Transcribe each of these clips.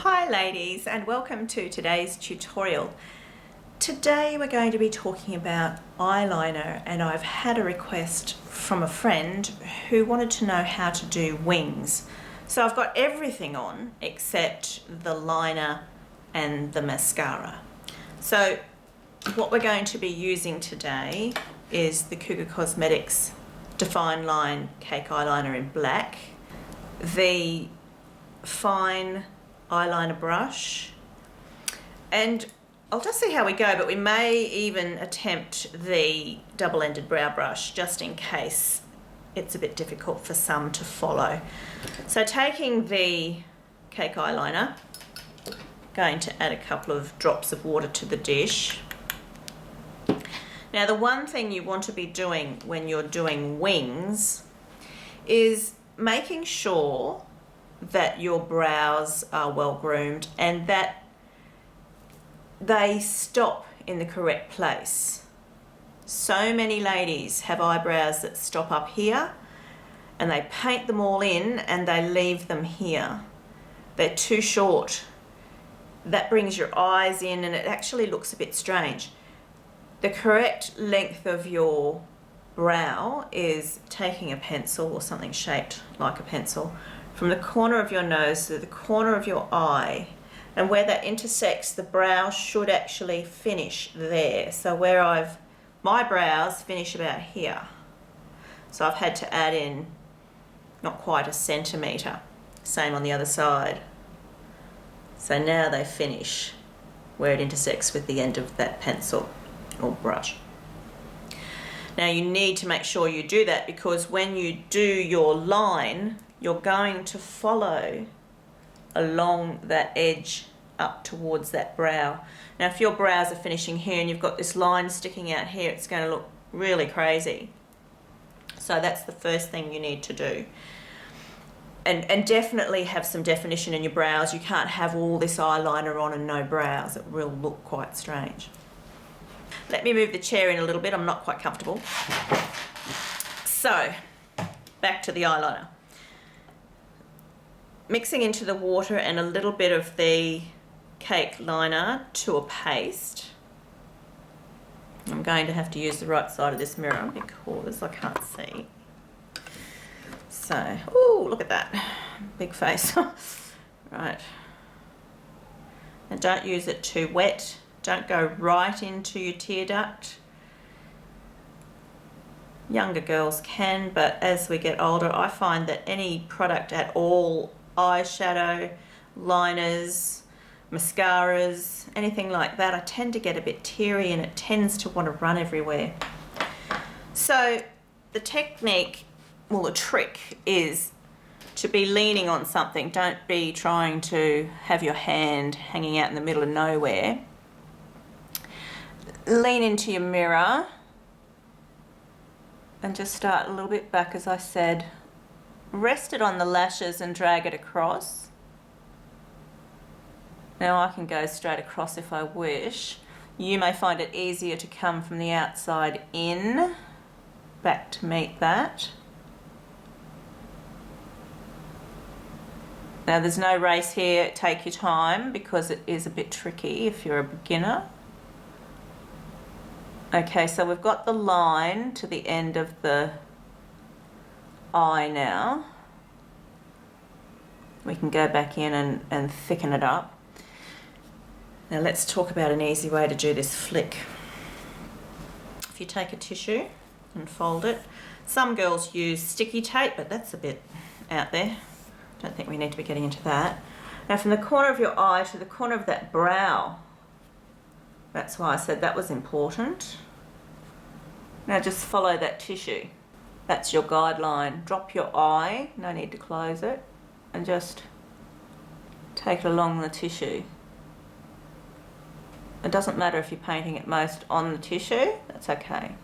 Hi ladies, and welcome to today's tutorial. Today we're going to be talking about eyeliner, and I've had a request from a friend who wanted to know how to do wings. So I've got everything on except the liner and the mascara. So what we're going to be using today is the Cougar Cosmetics Define Line Cake Eyeliner in black, the fine eyeliner brush, and I'll just see how we go, but we may even attempt the double-ended brow brush just in case it's a bit difficult for some to follow. So taking the cake eyeliner, going to add a couple of drops of water to the dish. Now the one thing you want to be doing when you're doing wings is making sure that your brows are well groomed and that they stop in the correct place. So many ladies have eyebrows that stop up here and they paint them all in and they leave them here. They're too short. That brings your eyes in and it actually looks a bit strange. The correct length of your brow is taking a pencil or something shaped like a pencil from the corner of your nose to the corner of your eye, and where that intersects, the brow should actually finish there. So where my brows finish about here. So I've had to add in not quite a centimetre. Same on the other side. So now they finish where it intersects with the end of that pencil or brush. Now you need to make sure you do that, because when you do your line, you're going to follow along that edge up towards that brow. Now if your brows are finishing here and you've got this line sticking out here, it's going to look really crazy. So that's the first thing you need to do. And definitely have some definition in your brows. You can't have all this eyeliner on and no brows. It will look quite strange. Let me move the chair in a little bit. I'm not quite comfortable. So back to the eyeliner. Mixing into the water and a little bit of the cake liner to a paste. I'm going to have to use the right side of this mirror because I can't see. So, oh, look at that. Big face. Right. And don't use it too wet. Don't go right into your tear duct. Younger girls can, but as we get older, I find that any product at all, eyeshadow, liners, mascaras, anything like that, I tend to get a bit teary and it tends to want to run everywhere. So the technique, well, the trick is to be leaning on something. Don't be trying to have your hand hanging out in the middle of nowhere. Lean into your mirror and just start a little bit back, as I said. Rest it on the lashes and drag it across. Now I can go straight across if I wish. You may find it easier to come from the outside in, back to meet that. Now there's no race here, take your time because it is a bit tricky if you're a beginner. Okay, so we've got the line to the end of the eye now. We can go back in and thicken it up. Now let's talk about an easy way to do this flick. If you take a tissue and fold it, some girls use sticky tape, but that's a bit out there. Don't think we need to be getting into that. Now from the corner of your eye to the corner of that brow, that's why I said that was important. Now just follow that tissue. That's your guideline. Drop your eye, no need to close it, and just take it along the tissue. It doesn't matter if you're painting it most on the tissue, that's okay.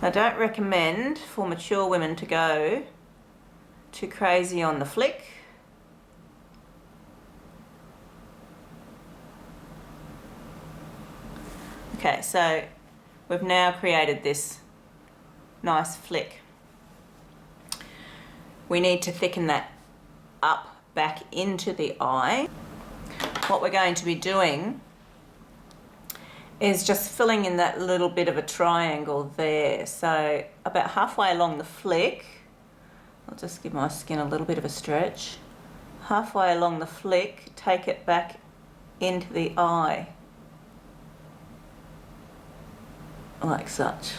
I don't recommend for mature women to go too crazy on the flick. Okay, so we've now created this nice flick. we need to thicken that up back into the eye. What we're going to be doing is just filling in that little bit of a triangle there. So about halfway along the flick, I'll just give my skin a little bit of a stretch. Halfway along the flick, take it back into the eye, like such.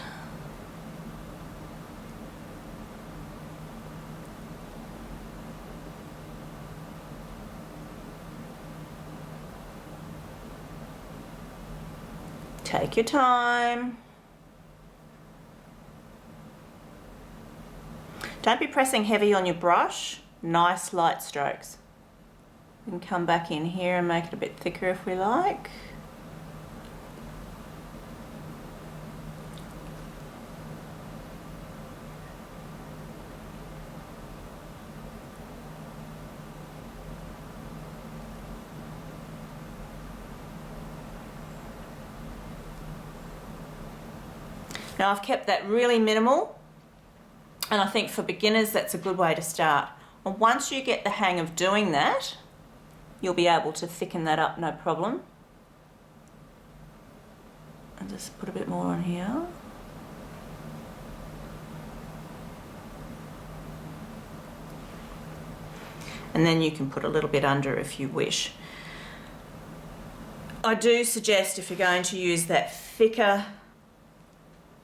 Take your time. Don't be pressing heavy on your brush. Nice light strokes. We can come back in here and make it a bit thicker if we like. Now I've kept that really minimal, and I think for beginners that's a good way to start. And once you get the hang of doing that, you'll be able to thicken that up no problem. And just put a bit more on here. And then you can put a little bit under if you wish. I do suggest if you're going to use that thicker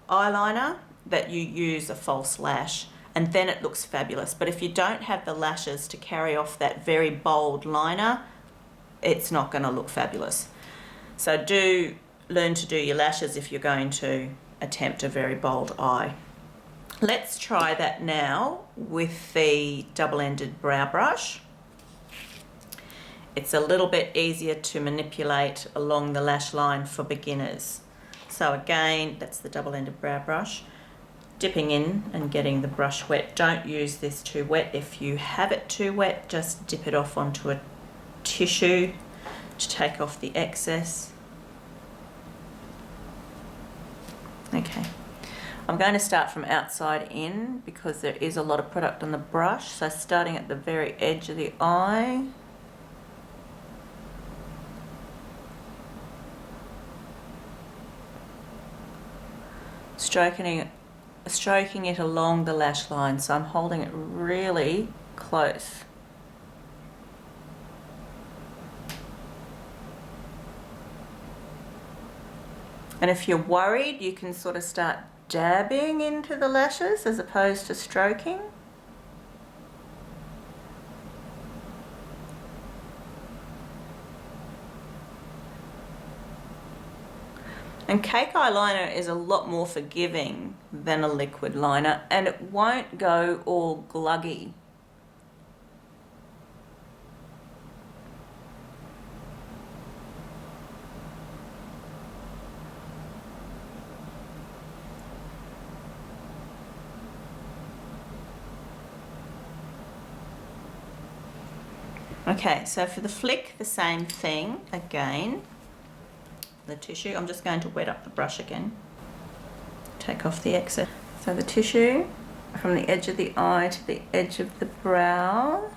eyeliner that you use a false lash, and then it looks fabulous. But if you don't have the lashes to carry off that very bold liner, it's not going to look fabulous. So do learn to do your lashes if you're going to attempt a very bold eye. Let's try that now with the double-ended brow brush. It's a little bit easier to manipulate along the lash line for beginners. So again, that's the double-ended brow brush. Dipping in and getting the brush wet. Don't use this too wet. If you have it too wet, just dip it off onto a tissue to take off the excess. Okay, I'm going to start from outside in because there is a lot of product on the brush. So starting at the very edge of the eye. Stroking it along the lash line, so I'm holding it really close. And if you're worried, you can sort of start dabbing into the lashes as opposed to stroking. And cake eyeliner is a lot more forgiving than a liquid liner, and it won't go all gluggy. Okay, so for the flick, the same thing again. The tissue, I'm just going to wet up the brush again. Take off the excess. So the tissue from the edge of the eye to the edge of the brow.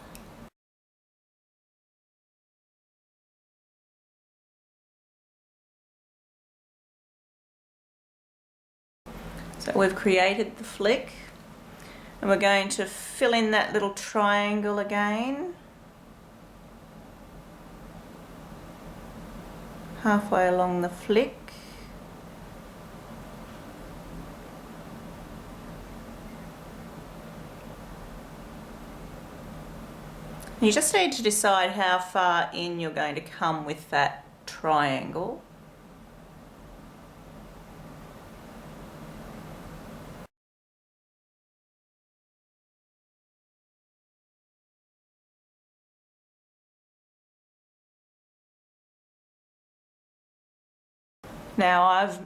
So we've created the flick, and we're going to fill in that little triangle again. Halfway along the flick. You just need to decide how far in you're going to come with that triangle. Now I've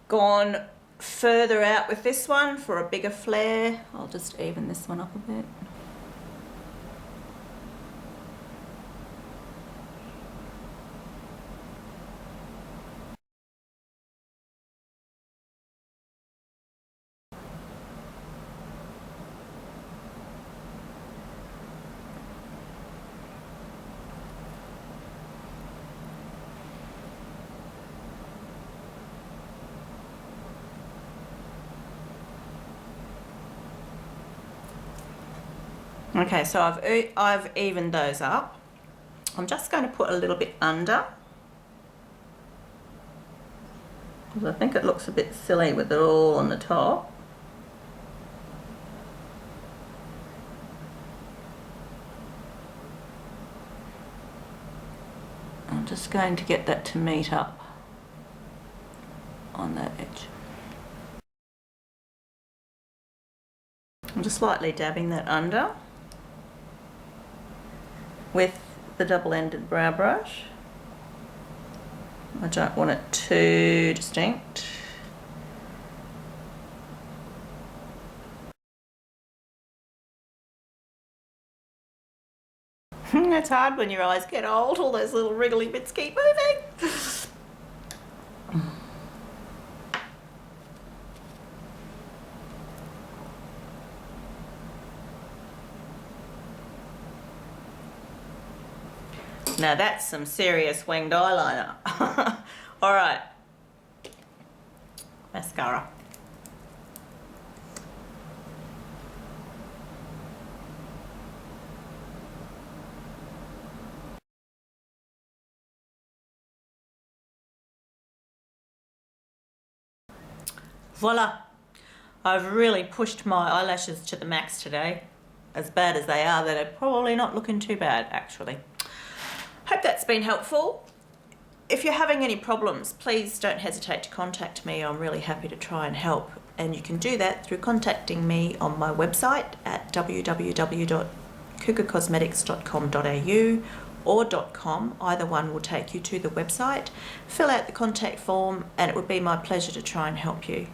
gone further out with this one for a bigger flare. I'll just even this one up a bit. Okay, so I've evened those up. I'm just going to put a little bit under, because I think it looks a bit silly with it all on the top. I'm just going to get that to meet up on that edge. I'm just lightly dabbing that under with the double-ended brow brush. I don't want it too distinct. It's hard when your eyes get old, all those little wriggly bits keep moving. Now that's some serious winged eyeliner. All right, mascara. Voila! I've really pushed my eyelashes to the max today. As bad as they are, they're probably not looking too bad, actually. Hope that's been helpful. If you're having any problems, please don't hesitate to contact me. I'm really happy to try and help. And you can do that through contacting me on my website at www.cougarcosmetics.com.au or .com. Either one will take you to the website. Fill out the contact form and it would be my pleasure to try and help you.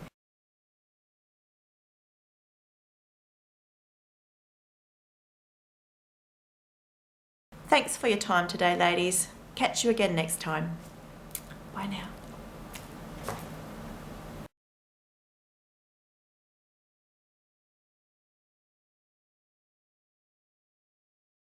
Thanks for your time today, ladies. Catch you again next time. Bye now.